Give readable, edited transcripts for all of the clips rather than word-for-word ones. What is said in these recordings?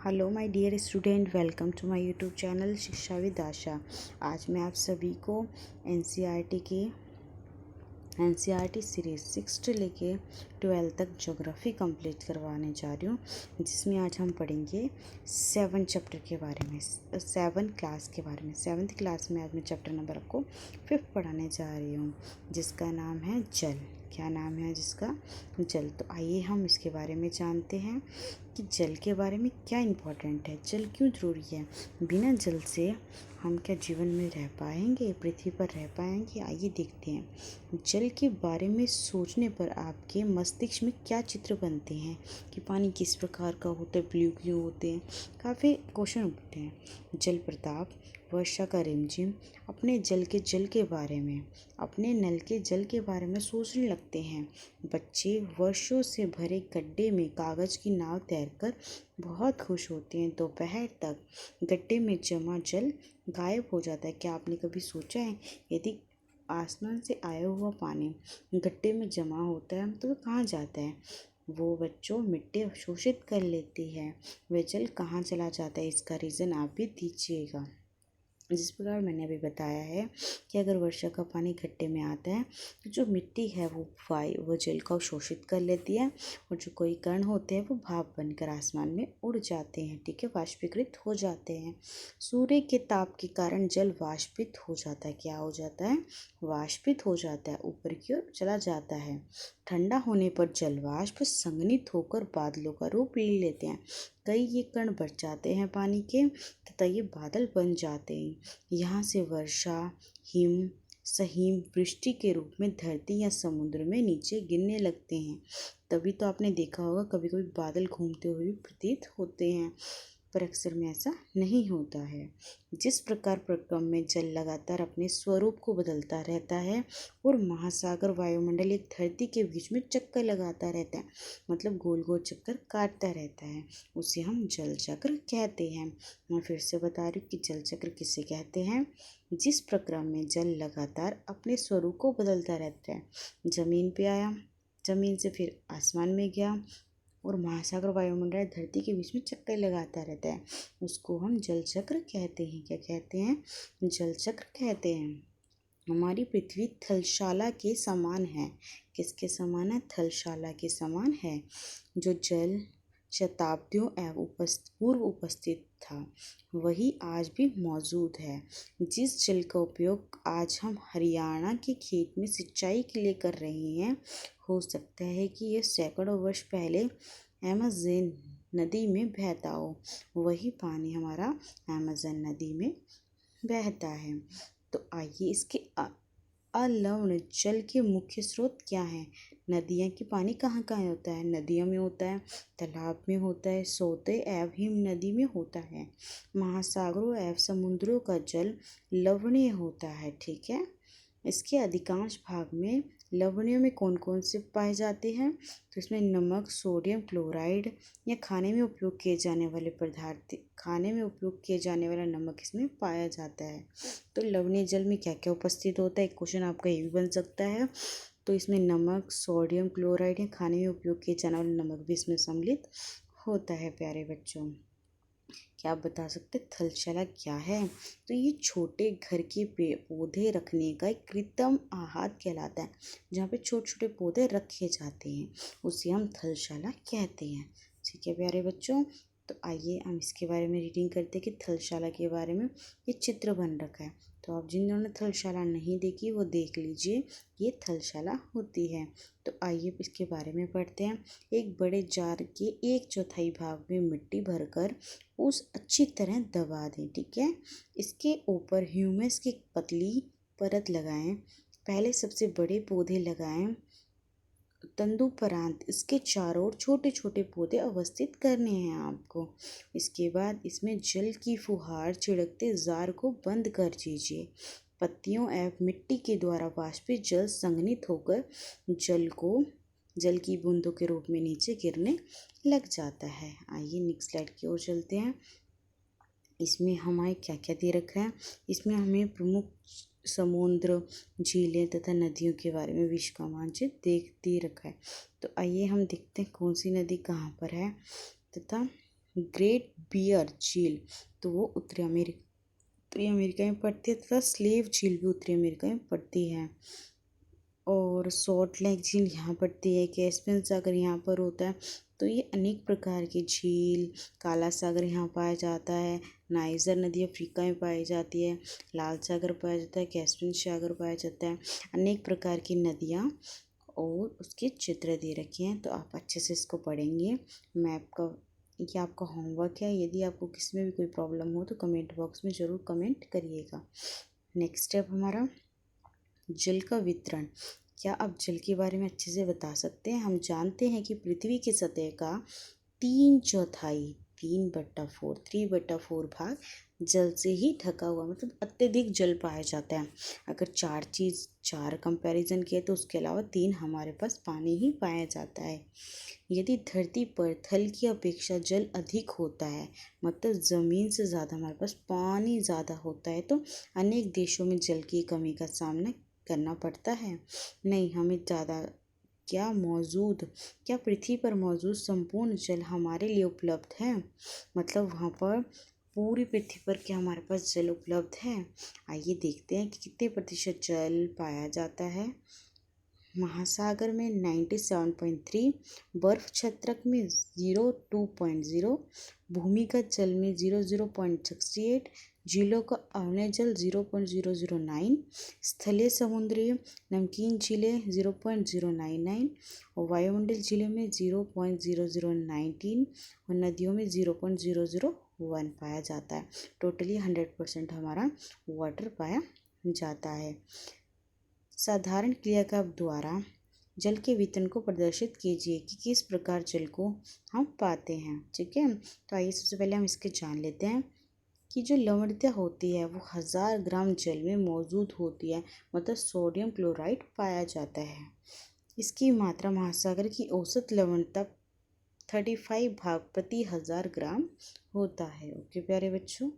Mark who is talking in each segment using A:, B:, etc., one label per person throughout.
A: Hello my dear student, welcome to my YouTube channel Shiksha with Asha. आज मैं आप सभी को एनसीईआरटी सीरीज 6 से लेके 12 तक ज्योग्राफी कंप्लीट करवाने जा रही हूँ, जिसमें आज हम पढ़ेंगे 7 चैप्टर के बारे में, 7 क्लास के बारे में। 7th क्लास में आज मैं चैप्टर नंबर आपको 5 पढ़ाने जा रही हूँ, जिसका नाम है जल। क्या नाम है जिसका? जल। तो आइए हम इसके बारे में जानते हैं कि जल के बारे में क्या इम्पोर्टेंट है, जल क्यों ज़रूरी है, बिना जल से हम क्या जीवन में रह पाएंगे, पृथ्वी पर रह पाएंगे। आइए देखते हैं जल के बारे में सोचने पर आपके मस्तिष्क में क्या चित्र बनते हैं कि पानी किस प्रकार का होता है, ब्लू क्यों होते हैं। काफ़ी क्वेश्चन उठते हैं। जल प्रताप, वर्षा का रिमझिम, अपने जल के बारे में, अपने नल के जल के बारे में सोचने लगते हैं। बच्चे वर्षों से भरे गड्ढे में कागज़ की नाव तैरकर बहुत खुश होते हैं। दोपहर तक गड्ढे में जमा जल गायब हो जाता है। क्या आपने कभी सोचा है, यदि आसमान से आया हुआ पानी गड्ढे में जमा होता है तो वो कहाँ जाता है? वो बच्चों मिट्टी अवशोषित कर लेती है। वह जल कहाँ चला जाता है? इसका रीज़न आप भी दीजिएगा। जिस प्रकार मैंने अभी बताया है कि अगर वर्षा का पानी गड्ढे में आता है तो जो मिट्टी है वो जल को शोषित कर लेती है, और जो कोई कण होते हैं वो भाप बनकर आसमान में उड़ जाते हैं, ठीक है, वाष्पीकृत हो जाते हैं। सूर्य के ताप के कारण जल वाष्पित हो जाता है। क्या हो जाता है? वाष्पित हो जाता है, ऊपर की ओर चला जाता है। ठंडा होने पर जल वाष्प संघनित होकर बादलों का रूप ले लेते हैं। कई ये कण बच जाते हैं पानी के तथा ये बादल बन जाते हैं। यहाँ से वर्षा, हिम, सहिम, वृष्टि के रूप में धरती या समुद्र में नीचे गिरने लगते हैं। तभी तो आपने देखा होगा कभी कभी बादल घूमते हुए भी प्रतीत होते हैं, पर अक्सर में ऐसा नहीं होता है। जिस प्रकार प्रक्रम में जल लगातार अपने स्वरूप को बदलता रहता है और महासागर, वायुमंडल एक धरती के बीच में चक्कर लगाता रहता है, मतलब गोल गोल चक्कर काटता रहता है, उसे हम जल चक्र कहते हैं। मैं फिर से बता रही हूँ कि जल चक्र किसे कहते हैं? जिस प्रक्रम में जल लगातार अपने स्वरूप को बदलता रहता है। जमीन पे आया, जमीन से फिर आसमान में गया और महासागर, वायुमंडल, धरती के बीच में चक्कर लगाता रहता है, उसको हम जल चक्र कहते हैं। क्या कहते हैं? जल चक्र कहते हैं। हमारी पृथ्वी थलशाला के समान है। किसके समान है? थलशाला के समान है। जो जल शताब्दियों एवं पूर्व उपस्थित था, वही आज भी मौजूद है। जिस जल का उपयोग आज हम हरियाणा के खेत में सिंचाई के लिए कर रहे हैं, हो सकता है कि यह सैकड़ों वर्ष पहले अमेज़न नदी में बहता हो। वही पानी हमारा अमेज़न नदी में बहता है। तो आइए इसके अलवण जल के मुख्य स्रोत क्या हैं? नदियाँ की पानी कहाँ कहाँ होता है? नदियों में होता है, तालाब में होता है, सोते एवं हिम नदी में होता है। महासागरों एवं समुद्रों का जल लवणीय होता है, ठीक है। इसके अधिकांश भाग में लवणियों में कौन कौन से पाए जाते हैं? तो इसमें नमक, सोडियम क्लोराइड या खाने में उपयोग किए जाने वाले पदार्थ, खाने में उपयोग किए जाने वाला नमक इसमें पाया जाता है। तो लवणीय जल में क्या क्या उपस्थित होता है? एक क्वेश्चन आपका ये भी बन सकता है। तो इसमें नमक, सोडियम क्लोराइड या खाने में उपयोग किए जाने वाला नमक भी इसमें सम्मिलित होता है। प्यारे बच्चों, क्या आप बता सकते थलशाला क्या है? तो ये छोटे घर के पौधे रखने का एक कृत्रिम आहार कहलाता है, जहाँ पे छोटे छोटे पौधे रखे जाते हैं, उसे हम थलशाला कहते हैं। ठीक है प्यारे बच्चों, तो आइए हम इसके बारे में रीडिंग करते हैं कि थलशाला के बारे में ये चित्र बन रखा है। तो आप जिन्होंने थलशाला नहीं देखी वो देख लीजिए, ये थलशाला होती है। तो आइए इसके बारे में पढ़ते हैं। एक बड़े जार के 1/4 भाग में मिट्टी भरकर उस अच्छी तरह दबा दें, ठीक है। इसके ऊपर ह्यूमस की पतली परत लगाएं। पहले सबसे बड़े पौधे लगाएं, तदुपरांत इसके चारों ओर छोटे छोटे पौधे अवस्थित करने हैं आपको। इसके बाद इसमें जल की फुहार छिड़कते जार को बंद कर दीजिए। पत्तियों एवं मिट्टी के द्वारा वाष्पित जल संघनित होकर जल की बूंदों के रूप में नीचे गिरने लग जाता है। आइए नेक्स्ट स्लाइड की ओर चलते हैं। इसमें हमें क्या क्या दे रखा है? इसमें हमें प्रमुख समुद्र, झीलें तथा नदियों के बारे में विश्व का मानचित्र दे रखा है। तो आइए हम देखते हैं कौन सी नदी कहाँ पर है तथा ग्रेट बियर झील, तो वो उत्तरी अमेरिका में पड़ती है, तथा स्लेव झील भी उत्तरी अमेरिका में पड़ती है। और सॉल्ट लेक झील यहाँ पड़ती है, कैस्पियन सागर यहाँ पर होता है। तो ये अनेक प्रकार की झील, काला सागर यहाँ पाया जाता है, नाइजर नदी अफ्रीका में पाई जाती है, लाल सागर पाया जाता है, कैस्पियन सागर पाया जाता है। अनेक प्रकार की नदियाँ और उसके चित्र दे रखे हैं, तो आप अच्छे से इसको पढ़ेंगे। मैप का ये आपका होमवर्क है। यदि आपको किसी में भी कोई प्रॉब्लम हो तो कमेंट बॉक्स में ज़रूर कमेंट करिएगा। नेक्स्ट स्टेप हमारा जल का वितरण। क्या आप जल के बारे में अच्छे से बता सकते हैं? हम जानते हैं कि पृथ्वी की सतह का 3/4 3/4 भाग जल से ही ढका हुआ, मतलब अत्यधिक जल पाया जाता है। अगर चार कंपैरिजन किए तो उसके अलावा 3 हमारे पास पानी ही पाया जाता है। यदि धरती पर थल की अपेक्षा जल अधिक होता है, मतलब ज़मीन से ज़्यादा हमारे पास पानी ज़्यादा होता है, तो अनेक देशों में जल की कमी का सामना करना पड़ता है। नहीं, हमें ज़्यादा क्या पृथ्वी पर मौजूद संपूर्ण जल हमारे लिए उपलब्ध है? मतलब वहाँ पर पूरी पृथ्वी पर क्या हमारे पास जल उपलब्ध है? आइए देखते हैं कि कितने प्रतिशत जल पाया जाता है। महासागर में 97.3, बर्फ क्षेत्रक में 02.0, भूमिगत जल में 00.68, झीलों का अम्लीय जल 0.009, स्थलीय समुद्री नमकीन झीलें 0.099, और वायुमंडल झीलों में 0.0019 और नदियों में 0.001 पाया जाता है। टोटली 100% हमारा वाटर पाया जाता है। साधारण क्रियाकलाप द्वारा जल के वितरण को प्रदर्शित कीजिए कि किस प्रकार जल को हम पाते हैं। ठीक है, तो आइए सबसे पहले हम इसके जान लेते हैं कि जो लवणता होती है वो 1000 ग्राम जल में मौजूद होती है, मतलब सोडियम क्लोराइड पाया जाता है। इसकी मात्रा महासागर की औसत लवणता 35 भाग प्रति 1000 ग्राम होता है। ओके प्यारे बच्चों,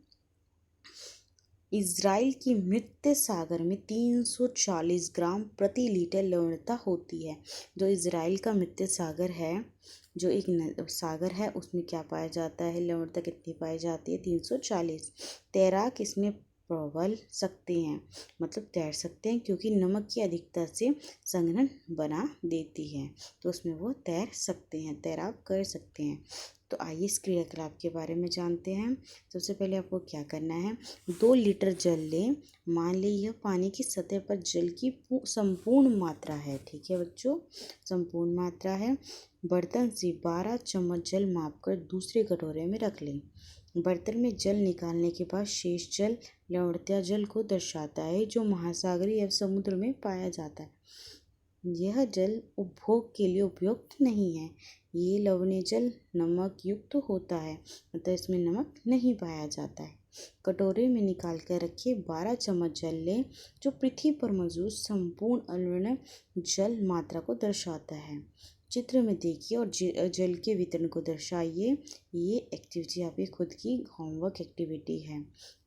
A: इज़राइल की मृत सागर में 340 ग्राम प्रति लीटर लवणता होती है। जो इज़राइल का मृत सागर है, जो एक सागर है, उसमें क्या पाया जाता है, लवणता कितनी पाई जाती है? 340। तैराक इसमें प्रबल सकते हैं, मतलब तैर सकते हैं, क्योंकि नमक की अधिकता से संघनन बना देती है, तो उसमें वो तैर सकते हैं, तैराक कर सकते हैं। तो आइए इस क्रियाकलाप के बारे में जानते हैं। सबसे पहले आपको क्या करना है, 2 लीटर जल लें। मान ली यह पानी की सतह पर जल की संपूर्ण मात्रा है। ठीक है बच्चों, संपूर्ण मात्रा है। बर्तन से 12 चम्मच जल मापकर दूसरे कटोरे में रख लें। बर्तन में जल निकालने के बाद शेष जल लवणता जल को दर्शाता है, जो महासागरीय या समुद्र में पाया जाता है। यह जल उपभोग के लिए उपयुक्त नहीं है। ये लवणीय जल नमक युक्त होता है, मतलब इसमें नमक नहीं पाया जाता है। कटोरे में निकाल कर रखिए। 12 चम्मच जल लें, जो पृथ्वी पर मौजूद संपूर्ण अलवणीय जल मात्रा को दर्शाता है। चित्र में देखिए और जल के वितरण को दर्शाइए। ये एक्टिविटी आपकी खुद की होमवर्क एक्टिविटी है।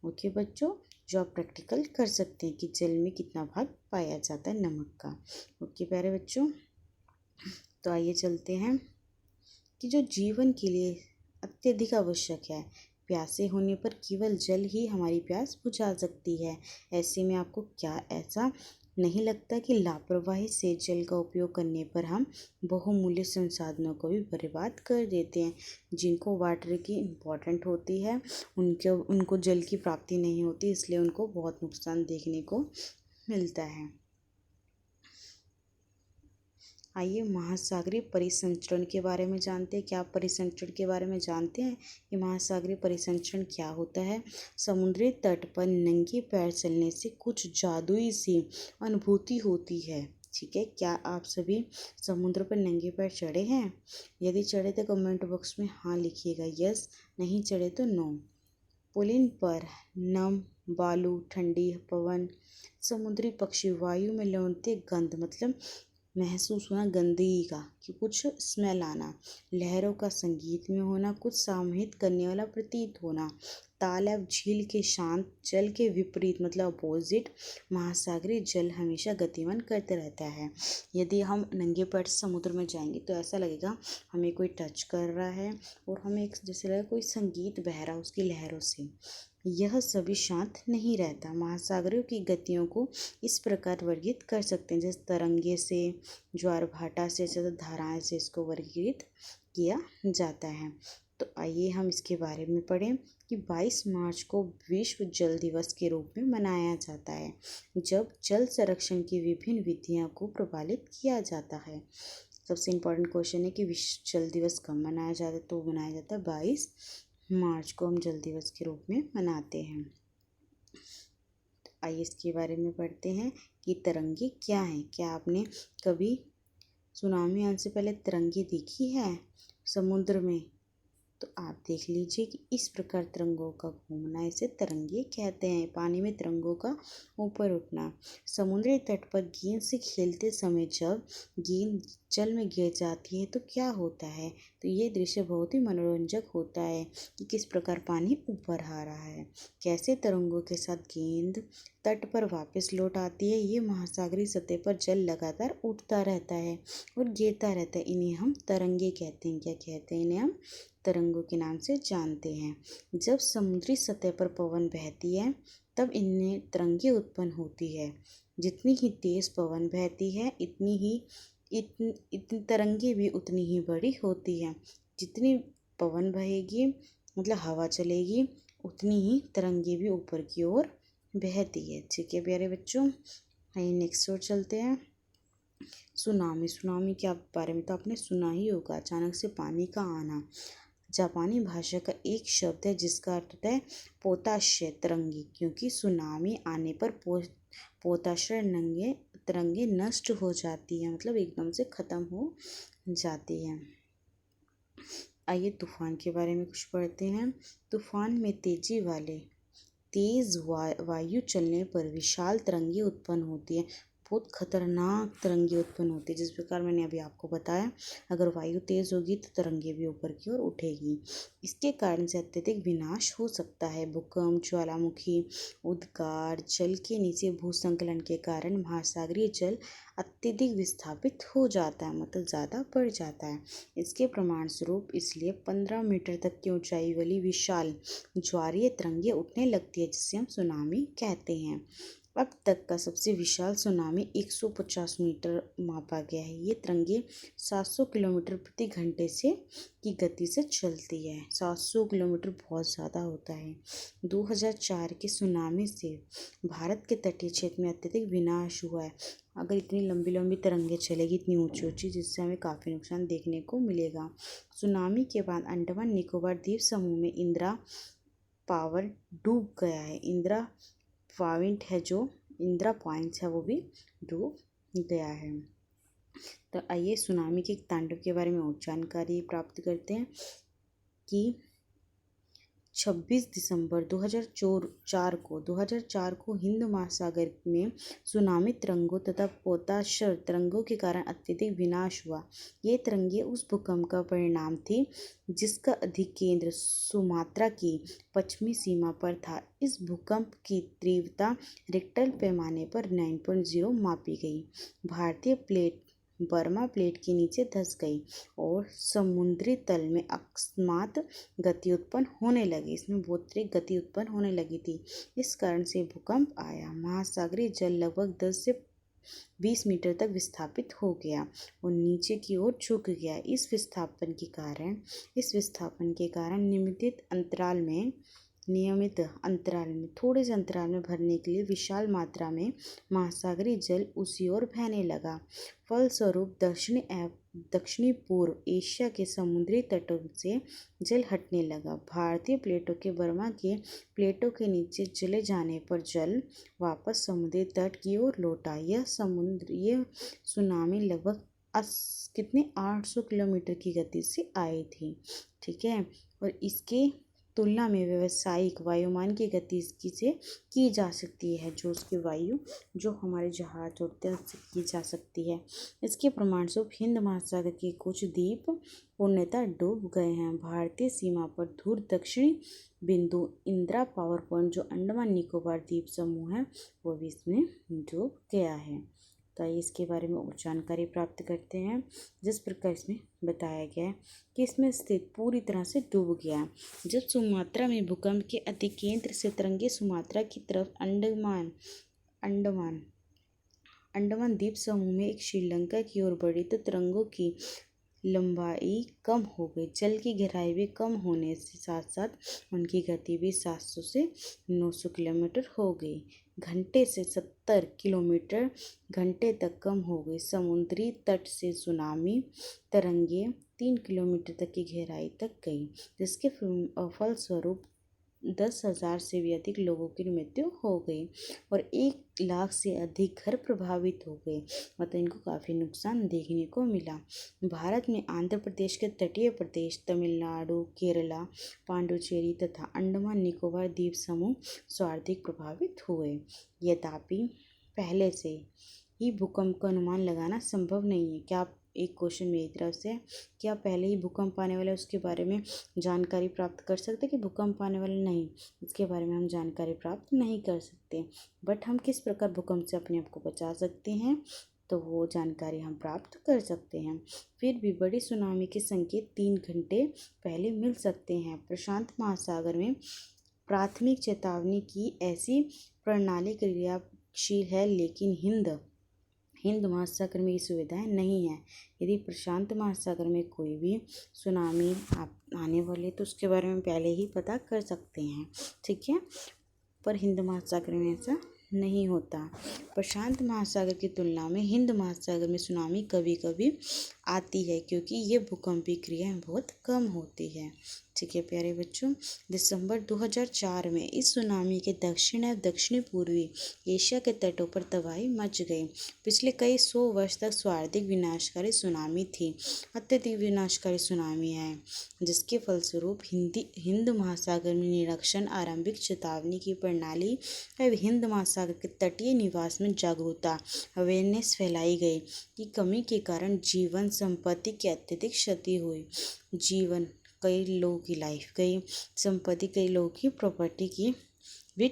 A: ओके बच्चों, जो आप प्रैक्टिकल कर सकते हैं कि जल में कितना भाग पाया जाता है नमक का। ओके प्यारे बच्चों, तो आइए चलते हैं कि जो जीवन के लिए अत्यधिक आवश्यक है। प्यासे होने पर केवल जल ही हमारी प्यास बुझा सकती है। ऐसे में आपको क्या ऐसा नहीं लगता कि लापरवाही से जल का उपयोग करने पर हम बहुमूल्य संसाधनों को भी बर्बाद कर देते हैं? जिनको वाटर की इम्पोर्टेंट होती है, उनको जल की प्राप्ति नहीं होती, इसलिए उनको बहुत नुकसान देखने को मिलता है। आइए महासागरीय परिसंचरण के बारे में जानते हैं। क्या आप परिसंचरण के बारे में जानते हैं? ये महासागरीय परिसंचरण क्या होता है? समुद्री तट पर नंगे पैर चलने से कुछ जादुई सी अनुभूति होती है। ठीक है, क्या आप सभी समुद्र पर नंगे पैर चढ़े हैं? यदि चढ़े तो कमेंट बॉक्स में हाँ लिखिएगा, यस, नहीं चढ़े तो नो। पुलिन पर नम बालू, ठंडी पवन, समुद्री पक्षी, वायु में लौटते गंध, मतलब महसूस होना गंदगी का, कि कुछ स्मेल आना। लहरों का संगीत में होना, कुछ सामोहिक करने वाला प्रतीत होना। तालाब झील के शांत जल के विपरीत मतलब अपोजिट, महासागरीय जल हमेशा गतिमान करते रहता है। यदि हम नंगे पैर समुद्र में जाएंगे तो ऐसा लगेगा हमें कोई टच कर रहा है, और हमें एक जैसे लगेगा कोई संगीत बह रहा है उसकी लहरों से। यह सभी शांत नहीं रहता। महासागरों की गतियों को इस प्रकार वर्गीकृत कर सकते हैं, जैसे तरंगे से, ज्वार भाटा से, जैसे धाराएं से इसको वर्गीकृत किया जाता है। तो आइए हम इसके बारे में पढ़ें कि 22 मार्च को विश्व जल दिवस के रूप में मनाया जाता है, जब जल संरक्षण की विभिन्न विधियों को प्रबलित किया जाता है। सबसे इम्पोर्टेंट क्वेश्चन है कि विश्व जल दिवस कब मनाया जाता है, तो मनाया जाता है 22 मार्च को हम जल दिवस के रूप में मनाते हैं। आइए इसके बारे में पढ़ते हैं कि तरंगे क्या हैं। क्या आपने कभी सुनामी आने से पहले तरंगे देखी है समुद्र में? तो आप देख लीजिए कि इस प्रकार तरंगों का घूमना, इसे तरंगे कहते हैं। पानी में तरंगों का ऊपर उठना। समुद्री तट पर गेंद से खेलते समय जब गेंद जल में गिर जाती है तो क्या होता है, तो ये दृश्य बहुत ही मनोरंजक होता है कि किस प्रकार पानी ऊपर आ रहा है, कैसे तरंगों के साथ गेंद तट पर वापस लौट आती है। ये महासागरीय सतह पर जल लगातार उठता रहता है और गिरता रहता है। इन्हें हम तरंगे कहते हैं। क्या कहते हैं इन्हें? हम तरंगों के नाम से जानते हैं। जब समुद्री सतह पर पवन बहती है तब इनमें तरंगे उत्पन्न होती है। जितनी ही तेज पवन बहती है इतनी तरंगे भी उतनी ही बड़ी होती है। जितनी पवन बहेगी मतलब हवा चलेगी, उतनी ही तरंगे भी ऊपर की ओर बहती है। ठीक है प्यारे बच्चों, आइए नेक्स्ट ओर चलते हैं। सुनामी। सुनामी के बारे में तो आपने सुना ही होगा, अचानक से पानी का आना। जापानी भाषा का एक शब्द है जिसका अर्थ होता है पोताश्य तरंगे, क्योंकि सुनामी आने पर पोताश्य तरंगे नष्ट हो जाती है, मतलब एकदम से खत्म हो जाती है। आइए तूफान के बारे में कुछ पढ़ते हैं। तूफान में तेज वायु चलने पर विशाल तरंगे उत्पन्न होती है। बहुत खतरनाक तरंगे उत्पन्न होती है। जिस प्रकार मैंने अभी आपको बताया, अगर वायु तेज होगी तो तरंगे भी ऊपर की ओर उठेगी। इसके कारण से अत्यधिक विनाश हो सकता है। भूकंप, ज्वालामुखी, उद्गार, जल के नीचे भूसंकलन के कारण महासागरीय जल अत्यधिक विस्थापित हो जाता है, मतलब ज़्यादा बढ़ जाता है। इसके प्रमाण स्वरूप इसलिए 15 मीटर तक की ऊंचाई वाली विशाल ज्वारीय तरंगे उठने लगती है, जिसे हम सुनामी कहते हैं। अब तक का सबसे विशाल सुनामी 150 मीटर मापा गया है। ये तरंगे 700 किलोमीटर प्रति घंटे से की गति से चलती है। 700 किलोमीटर बहुत ज़्यादा होता है। 2004 के सुनामी से भारत के तटीय क्षेत्र में अत्यधिक विनाश हुआ है। अगर इतनी लंबी लंबी तरंगे चलेगी, इतनी ऊंची ऊंची, जिससे हमें काफ़ी नुकसान देखने को मिलेगा। सुनामी के बाद अंडमान निकोबार द्वीप समूह में इंदिरा पावर डूब गया है। इंदिरा पॉइंट है वो भी डूब गया है। तो आइए सुनामी के तांडव के बारे में और जानकारी प्राप्त करते हैं कि 26 दिसंबर 2004 को हिंद महासागर में सुनामी तरंगों तथा पोताश्य तरंगों के कारण अत्यधिक विनाश हुआ। ये तरंगे उस भूकंप का परिणाम थी जिसका अधिकेंद्र सुमात्रा की पश्चिमी सीमा पर था। इस भूकंप की तीव्रता रिक्टर पैमाने पर 9.0 मापी गई। भारतीय प्लेट बर्मा प्लेट के नीचे धंस गई और समुद्री तल में अकस्मात गति उत्पन्न होने लगी। इसमें बहुत तेज गति उत्पन्न होने लगी थी। इस कारण से भूकंप आया। महासागरीय जल लगभग 10 से 20 मीटर तक विस्थापित हो गया और नीचे की ओर झुक गया। इस विस्थापन के कारण नियमित अंतराल में थोड़े से अंतराल में भरने के लिए विशाल मात्रा में महासागरीय जल उसी ओर बहने लगा। फलस्वरूप दक्षिणी पूर्व एशिया के समुद्री तटों से जल हटने लगा। भारतीय प्लेटों के बर्मा के प्लेटों के नीचे चले जाने पर जल वापस समुद्री तट की ओर लौटा। यह सुनामी लगभग 800 किलोमीटर की गति से आई थी। ठीक है, और इसके तुलना में व्यावसायिक वायुयान की गति से की जा सकती है, जो उसकी वायु जो हमारे जहाज उड़ते हैं उससे की जा सकती है। इसके प्रमाणस्वरूप हिंद महासागर के कुछ द्वीप पूर्णतः डूब गए हैं। भारतीय सीमा पर दूर दक्षिणी बिंदु इंदिरा पावर पॉइंट जो अंडमान निकोबार द्वीप समूह है वो भी इसमें डूब गया है। तो आइए इसके बारे में और जानकारी प्राप्त करते हैं। जिस प्रकार इसमें बताया गया है कि इसमें स्थित पूरी तरह से डूब गया। जब सुमात्रा में भूकंप के अतिकेंद्र से तरंगे सुमात्रा की तरफ अंडमान द्वीप समूह में एक श्रीलंका की ओर बढ़ी तो तरंगों की लंबाई कम हो गई। जल की गहराई भी कम होने से साथ साथ उनकी गति भी 700 से 900 किलोमीटर हो गई। घंटे से 70 किलोमीटर घंटे तक कम हो गई। समुद्री तट से सुनामी तरंगे 3 किलोमीटर तक की गहराई तक गई, जिसके फलस्वरूप 10,000 से भी अधिक लोगों की मृत्यु हो गई और 1 लाख से अधिक घर प्रभावित हो गए। मतलब इनको काफ़ी नुकसान देखने को मिला। भारत में आंध्र प्रदेश के तटीय प्रदेश, तमिलनाडु, केरला, पांडुचेरी तथा अंडमान निकोबार द्वीप समूह सर्वाधिक प्रभावित हुए। यद्यपि पहले से ही भूकंप का अनुमान लगाना संभव नहीं है। क्या आप एक क्वेश्चन मेरी तरफ से, क्या पहले ही भूकंप आने वाला है उसके बारे में जानकारी प्राप्त कर सकते कि भूकंप आने वाला नहीं, इसके बारे में हम जानकारी प्राप्त नहीं कर सकते। बट हम किस प्रकार भूकंप से अपने आप को बचा सकते हैं तो वो जानकारी हम प्राप्त कर सकते हैं। फिर भी बड़ी सुनामी के संकेत 3 घंटे पहले मिल सकते हैं। प्रशांत महासागर में प्राथमिक चेतावनी की ऐसी प्रणाली क्रियाशील है, लेकिन हिंद महासागर में ये सुविधाएं नहीं है। यदि प्रशांत महासागर में कोई भी सुनामी आने वाली तो उसके बारे में पहले ही पता कर सकते हैं, ठीक है। पर हिंद महासागर में ऐसा नहीं होता। प्रशांत महासागर की तुलना में हिंद महासागर में सुनामी कभी कभी आती है, क्योंकि ये भूकंपीय क्रियाएं बहुत कम होती है, ठीक है प्यारे बच्चों। दिसंबर 2004 में इस सुनामी के दक्षिण एवं दक्षिणी पूर्वी एशिया के तटों पर तबाही मच गई। पिछले कई 100 वर्ष तक सर्वाधिक विनाशकारी सुनामी थी। अत्यधिक विनाशकारी सुनामी है, जिसके फलस्वरूप हिंद महासागर में निरीक्षण, आरंभिक चेतावनी की प्रणाली एवं हिंद महासागर के तटीय निवास में जागरूकता अवेयरनेस फैलाई गई की कमी के कारण जीवन संपत्ति की अत्यधिक क्षति हुई। कई लोगों की लाइफ गई, संपत्ति कई लोगों की प्रॉपर्टी की भी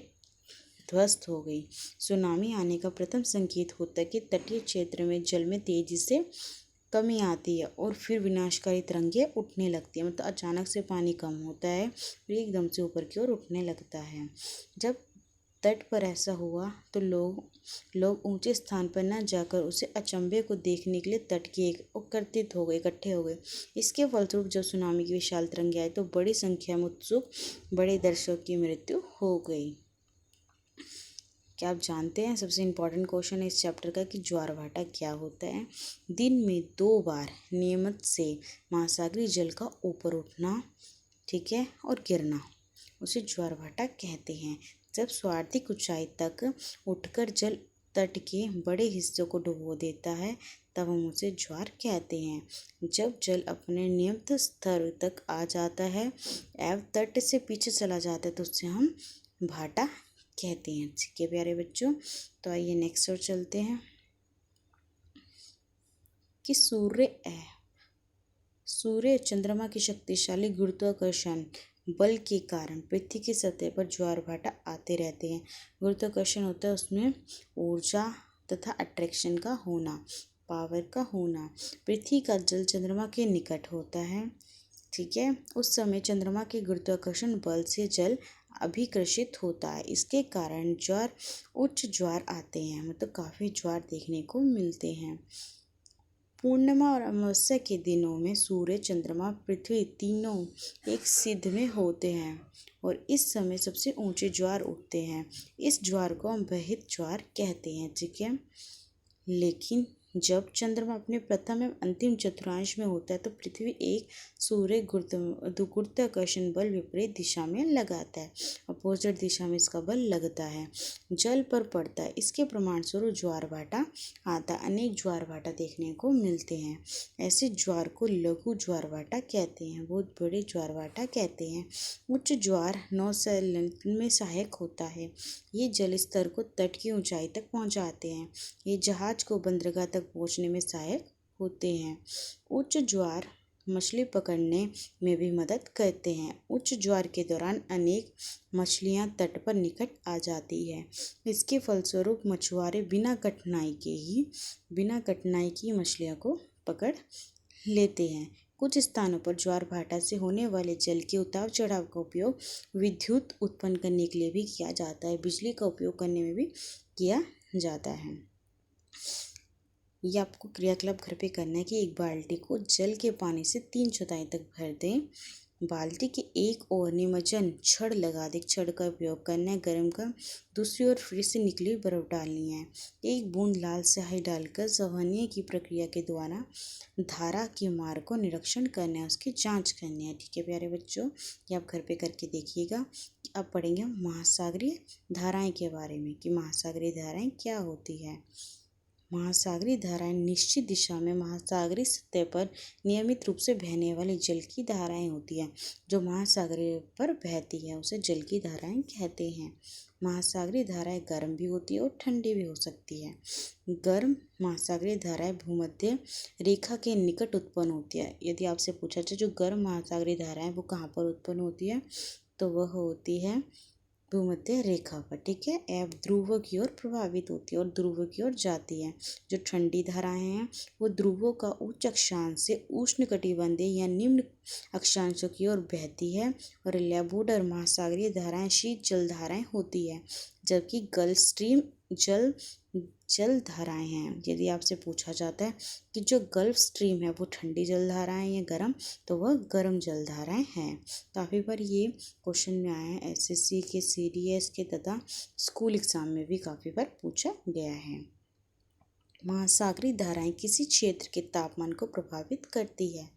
A: ध्वस्त हो गई। सुनामी आने का प्रथम संकेत होता है कि तटीय क्षेत्र में जल में तेजी से कमी आती है और फिर विनाशकारी तरंगे उठने लगती है। मतलब अचानक से पानी कम होता है फिर एकदम से ऊपर की ओर उठने लगता है। जब तट पर ऐसा हुआ तो लोग ऊंचे स्थान पर न जाकर उसे अचंभे को देखने के लिए तट की इकट्ठे हो गए। इसके फलस्वरूप जब सुनामी की विशाल तरंगे आई तो बड़ी संख्या में उत्सुक बड़े दर्शकों की मृत्यु हो गई। क्या आप जानते हैं सबसे इम्पोर्टेंट क्वेश्चन है इस चैप्टर का कि ज्वार भाटा क्या होता है। दिन में 2 बार नियमित से महासागरीय जल का ऊपर उठना, ठीक है, और गिरना, उसे ज्वार भाटा कहते हैं। जब सर्वाधिक ऊंचाई तक उठकर जल तट के बड़े हिस्सों को डुबो देता है तब हम उसे ज्वार कहते हैं। जब जल अपने नियमित स्तर तक आ जाता है एवं तट से पीछे चला जाता है तो उसे हम भाटा कहते हैं, ठीक है प्यारे बच्चों। तो आइए नेक्स्ट और चलते हैं कि सूर्य चंद्रमा की शक्तिशाली गुरुत्वाकर्षण बल के कारण पृथ्वी की सतह पर ज्वार भाटा आते रहते हैं। गुरुत्वाकर्षण होता है उसमें ऊर्जा तथा अट्रैक्शन का होना, पावर का होना। पृथ्वी का जल चंद्रमा के निकट होता है, ठीक है। उस समय चंद्रमा के गुरुत्वाकर्षण बल से जल अभिकर्षित होता है। इसके कारण उच्च ज्वार आते हैं, मतलब काफ़ी ज्वार देखने को मिलते हैं। पूर्णिमा और अमावस्या के दिनों में सूर्य, चंद्रमा, पृथ्वी तीनों एक सिध में होते हैं और इस समय सबसे ऊंचे ज्वार उठते हैं। इस ज्वार को हम वहित ज्वार कहते हैं, ठीक है। लेकिन जब चंद्रमा अपने प्रथम एवं अंतिम चतुर्थांश में होता है तो पृथ्वी एक सूर्य गुरुत्वाकर्षण बल विपरीत दिशा में लगाता है, अपोजिट दिशा में इसका बल लगता है, जल पर पड़ता है। इसके प्रमाण स्वरूप ज्वार भाटा आता है। अनेक ज्वार भाटा देखने को मिलते हैं। ऐसे ज्वार को लघु ज्वार भाटा कहते हैं, बहुत बड़े ज्वार भाटा कहते हैं। उच्च ज्वार नौसैलन में सहायक होता है। ये जल स्तर को तट की ऊंचाई तक पहुंचाते हैं। ये जहाज को बंदरगाह तक पहुंचने में सहायक होते हैं। उच्च ज्वार मछली पकड़ने में भी मदद करते हैं। उच्च ज्वार के दौरान अनेक मछलियां तट पर निकट आ जाती है। इसके फलस्वरूप मछुआरे बिना कठिनाई की मछलियों को पकड़ लेते हैं। कुछ स्थानों पर ज्वार भाटा से होने वाले जल के उतार चढ़ाव का उपयोग विद्युत उत्पन्न करने के लिए भी किया जाता है, बिजली का उपयोग करने में भी किया जाता है। ये आपको क्रियाकलाप घर पे करना है कि एक बाल्टी को जल के पानी से 3/4 तक भर दें। बाल्टी के एक ओर निमज्जन छड़ लगा दें। छड़ का उपयोग करना है। गर्म का दूसरी ओर फ्रिज से निकली हुई बर्फ डालनी है। एक बूंद लाल स्याही डालकर संवहनीय की प्रक्रिया के द्वारा धारा के मार्ग को निरीक्षण करना है, उसकी जांच करनी है। ठीक है प्यारे बच्चों, ये आप घर पे करके देखिएगा। अब पढ़ेंगे महासागरीय धाराएं के बारे में कि महासागरीय धाराएं क्या होती है। महासागरीय धाराएं निश्चित दिशा में महासागरीय सतह पर नियमित रूप से बहने वाली जल की धाराएं होती हैं। जो महासागरीय पर बहती है उसे जल की धाराएं कहते हैं। महासागरीय धाराएं गर्म भी होती है और ठंडी भी हो सकती है। गर्म महासागरीय धाराएं भूमध्य रेखा के निकट उत्पन्न होती है। यदि आपसे पूछा जाए जो गर्म महासागरीय धाराएं वो कहाँ पर उत्पन्न होती है, तो वह होती है भूमध्य रेखा पर। ठीक है, एवं ध्रुवों की ओर प्रभावित होती है और ध्रुवों की ओर जाती है। जो ठंडी धाराएं हैं वो ध्रुवों का उच्च अक्षांश से उष्णकटिबंधीय या निम्न अक्षांशों की ओर बहती है और लैब्राडोर और महासागरीय धाराएं शीत जल धाराएं होती है, जबकि गल्फ स्ट्रीम जल धाराएं हैं। यदि आपसे पूछा जाता है कि जो गल्फ स्ट्रीम है वो ठंडी जल धाराएं या गर्म, तो वह गर्म जल धाराएं हैं। काफ़ी बार ये क्वेश्चन में आया है, एसएससी के, सीडीएस के तथा स्कूल एग्जाम में भी काफ़ी बार पूछा गया है। महासागरीय धाराएं किसी क्षेत्र के तापमान को प्रभावित करती है।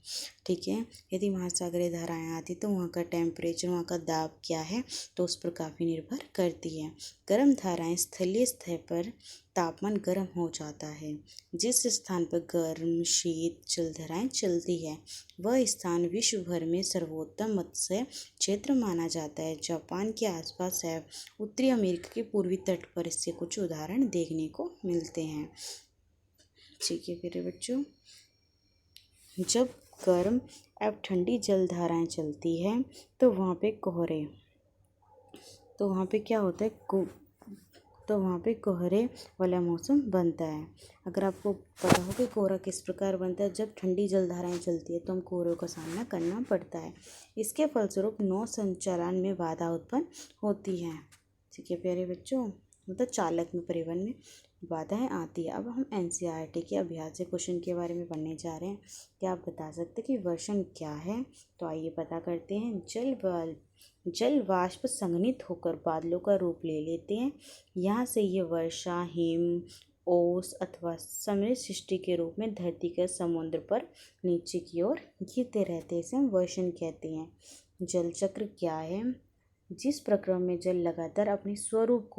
A: ठीक है, यदि महासागरीय धाराएं आती तो वहाँ का टेम्परेचर, वहाँ का दाब क्या है, तो उस पर काफ़ी निर्भर करती है। गर्म धाराएं स्थलीय सतह पर तापमान गर्म हो जाता है। जिस स्थान पर गर्म शीत जलधाराएं चलती है वह स्थान विश्व भर में सर्वोत्तम मत्स्य क्षेत्र माना जाता है। जापान के आसपास है, उत्तरी अमेरिका के पूर्वी तट पर इससे कुछ उदाहरण देखने को मिलते हैं। ठीक है मेरे बच्चों, जब गर्म एवं ठंडी जलधाराएं चलती है तो वहाँ पे क्या होता है, तो वहाँ पे कोहरे वाला मौसम बनता है। अगर आपको पता हो कि कोहरा किस प्रकार बनता है, जब ठंडी जलधाराएं चलती है तो हम कोहरों का सामना करना पड़ता है। इसके फलस्वरूप नौ संचालन में बाधा उत्पन्न होती है। ठीक है प्यारे बच्चों, मतलब चालक में, परिवहन में बाधाएं आती है। अब हम एनसीईआरटी के अभ्यास क्वेश्चन के बारे में पढ़ने जा रहे हैं। क्या आप बता सकते हैं कि वर्षण क्या है? तो आइए पता करते हैं। जल वाष्प संघनित होकर बादलों का रूप ले लेते हैं। यहाँ से ये वर्षा, हिम, ओस अथवा समृद्ध सृष्टि के रूप में धरती के समुद्र पर नीचे की ओर गिरते रहते हैं। इसे हम वर्षण कहते हैं। जल चक्र क्या है? जिस प्रक्रम में जल लगातार अपने रूप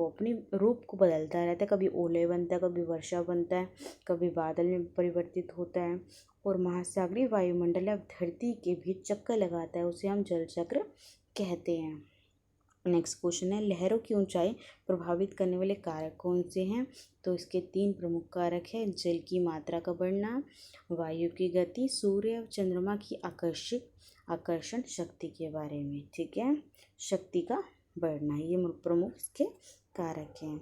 A: को बदलता रहता है, कभी ओले बनता है, कभी वर्षा बनता है, कभी बादल में परिवर्तित होता है और महासागरीय वायुमंडल या धरती के बीच चक्कर लगाता है, उसे हम जल चक्र कहते हैं। नेक्स्ट क्वेश्चन है, लहरों की ऊंचाई प्रभावित करने वाले कारक कौन से हैं? तो इसके 3 प्रमुख कारक हैं। जल की मात्रा का बढ़ना, वायु की गति, सूर्य और चंद्रमा की आकर्षण शक्ति के बारे में। ठीक है, शक्ति का बढ़ना, ये प्रमुख इसके कारक हैं।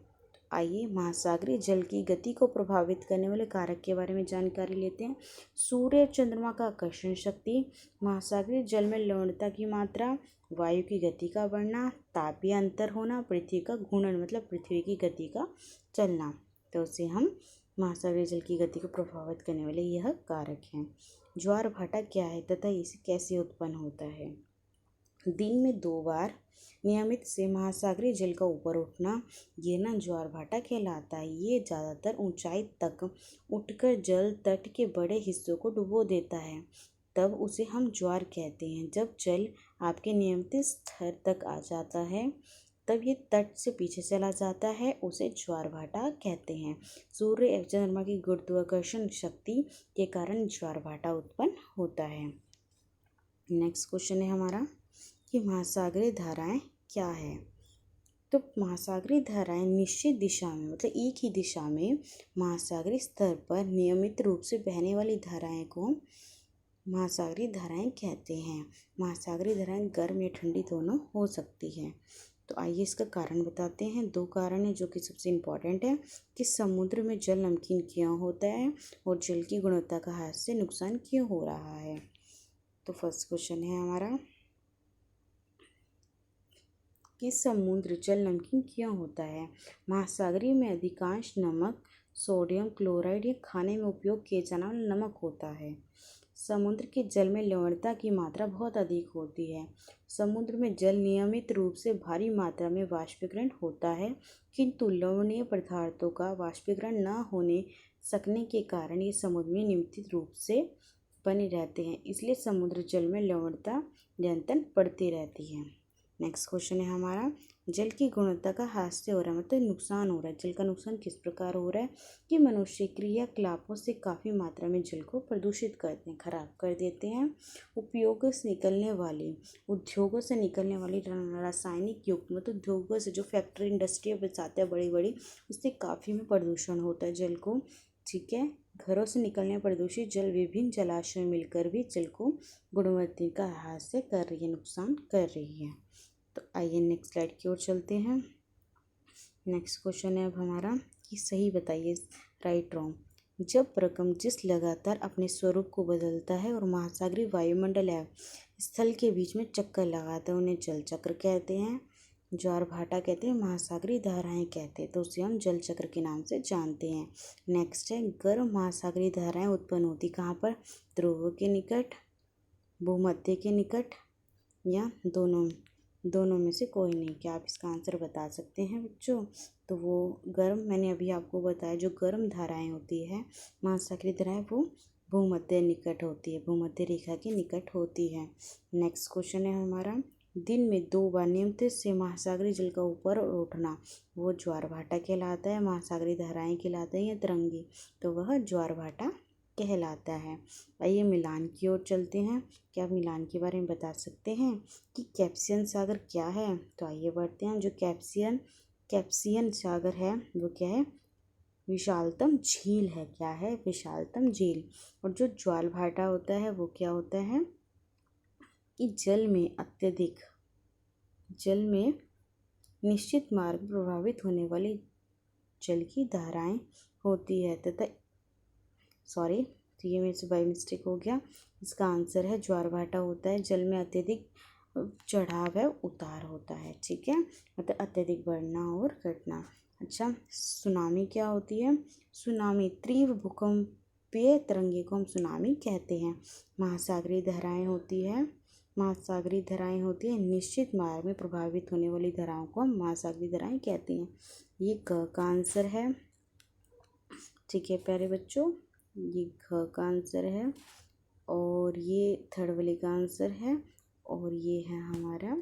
A: आइए महासागरीय जल की गति को प्रभावित करने वाले कारक के बारे में जानकारी लेते हैं। सूर्य और चंद्रमा का आकर्षण शक्ति, महासागरीय जल में लवणता की मात्रा, वायु की गति का बढ़ना, तापीय अंतर होना, पृथ्वी का घूर्णन मतलब पृथ्वी की गति का चलना, तो उसे हम महासागरीय जल की गति को प्रभावित करने वाले यह कारक हैं। ज्वार भाटा क्या है तथा इसे कैसे उत्पन्न होता है? दिन में 2 बार नियमित से महासागरीय जल का ऊपर उठना गिरना ज्वार भाटा कहलाता है। ये ज़्यादातर ऊंचाई तक उठकर जल तट के बड़े हिस्सों को डुबो देता है, तब उसे हम ज्वार कहते हैं। जब जल आपके नियमित स्तर तक आ जाता है तब ये तट से पीछे चला जाता है, उसे ज्वार भाटा कहते हैं। सूर्य एवं चंद्रमा की गुरुत्वाकर्षण शक्ति के कारण ज्वार भाटा उत्पन्न होता है। नेक्स्ट क्वेश्चन है हमारा कि महासागरीय धाराएं क्या है। तो महासागरीय धाराएं निश्चित दिशा में मतलब एक ही दिशा में महासागरीय स्तर पर नियमित रूप से बहने वाली धाराएं को महासागरीय धाराएं कहते हैं। महासागरीय धाराएं गर्म या ठंडी दोनों हो सकती हैं। तो आइए इसका कारण बताते हैं। 2 कारण हैं जो कि सबसे इम्पॉर्टेंट है कि समुद्र में जल नमकीन क्यों होता है और जल की गुणवत्ता का ह्रास से नुकसान क्यों हो रहा है। तो फर्स्ट क्वेश्चन है हमारा कि समुद्र जल नमकीन क्यों होता है। महासागरीय में अधिकांश नमक सोडियम क्लोराइड या खाने में उपयोग किए जाने वाला नमक होता है। समुद्र के जल में लवणता की मात्रा बहुत अधिक होती है। समुद्र में जल नियमित रूप से भारी मात्रा में वाष्पीकरण होता है, किंतु लवणीय पदार्थों का वाष्पीकरण न होने सकने के कारण ये समुद्र में नियमित रूप से बने रहते हैं, इसलिए समुद्र जल में लवणता निरंतर बढ़ती रहती है। नेक्स्ट क्वेश्चन है हमारा जल की गुणवत्ता का ह्रास से हो रहा है मतलब नुकसान हो रहा है। जल का नुकसान किस प्रकार हो रहा है कि मनुष्य क्रियाकलापों से काफ़ी मात्रा में जल को प्रदूषित करते हैं, खराब कर देते हैं। उद्योगों से निकलने वाली रासायनिक युक्त मतलब उद्योगों से जो फैक्ट्री इंडस्ट्रियाँ बचाते हैं बड़ी बड़ी, उससे काफ़ी में प्रदूषण होता है जल को। ठीक है, घरों से निकलने प्रदूषित जल विभिन्न जलाशयों में मिलकर भी जल को गुणवत्ता का ह्रास से कर रही है, नुकसान कर रही है। तो आइए नेक्स्ट स्लाइड की ओर चलते हैं। नेक्स्ट क्वेश्चन है अब हमारा कि सही बताइए, राइट रॉन्ग। जब रकम जिस लगातार अपने स्वरूप को बदलता है और महासागरीय वायुमंडल एवं स्थल के बीच में चक्कर लगाता है उन्हें जल चक्र कहते हैं। ज्वार भाटा कहते हैं, महासागरीय धाराएं कहते हैं, तो उसे हम जल चक्र के नाम से जानते हैं। नेक्स्ट है गर्म महासागरीय धाराएं उत्पन्न होती कहाँ पर, ध्रुव के निकट, भूमध्य के निकट या दोनों में से कोई नहीं। क्या आप इसका आंसर बता सकते हैं बच्चों। तो वो गर्म, मैंने अभी आपको बताया जो गर्म धाराएं होती है महासागरीय धाराएं वो भूमध्य निकट होती है, भूमध्य रेखा के निकट होती है। नेक्स्ट क्वेश्चन है हमारा दिन में 2 बार नियमित से महासागरीय जल का ऊपर उठना वो ज्वार भाटा कहलाता है। महासागरीय धाराएं कहलाते हैं या तरंगे, तो वह ज्वार भाटा कहलाता है। आइए मिलान की ओर चलते हैं। क्या आप मिलान के बारे में बता सकते हैं कि कैस्पियन सागर क्या है। तो आइए बढ़ते हैं। जो कैस्पियन सागर है वो क्या है, विशालतम झील है। क्या है, विशालतम झील। और जो ज्वार भाटा होता है वो क्या होता है कि जल में निश्चित मार्ग प्रभावित होने वाली जल की धाराएं होती है तथा तो ये मेरे से बाई मिस्टेक हो गया। इसका आंसर है ज्वार भाटा होता है जल में अत्यधिक चढ़ाव है, उतार होता है। ठीक है, मतलब अत्यधिक बढ़ना और घटना। अच्छा, सुनामी क्या होती है। सुनामी तीव्र भूकंपीय तरंगे को हम सुनामी कहते हैं। महासागरीय धाराएं होती है निश्चित मार्ग में प्रभावित होने वाली धाराओं को हम महासागरीय धाराएं कहते हैं। ये क का आंसर है। ठीक है प्यारे बच्चों, ये घ का आंसर है और ये थर्ड वाले का आंसर है और ये है हमारा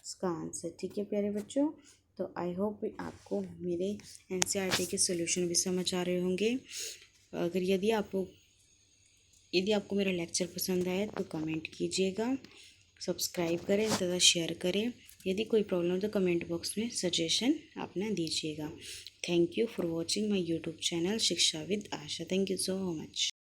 A: इसका आंसर। ठीक है प्यारे बच्चों, तो आई होप आपको मेरे एनसीईआरटी के सॉल्यूशन भी समझ आ रहे होंगे। अगर यदि आपको मेरा लेक्चर पसंद आए तो कमेंट कीजिएगा, सब्सक्राइब करें तथा शेयर करें। यदि कोई प्रॉब्लम हो तो कमेंट बॉक्स में सजेशन अपना दीजिएगा। Thank you for watching my YouTube channel Shiksha with Asha. Thank you so much.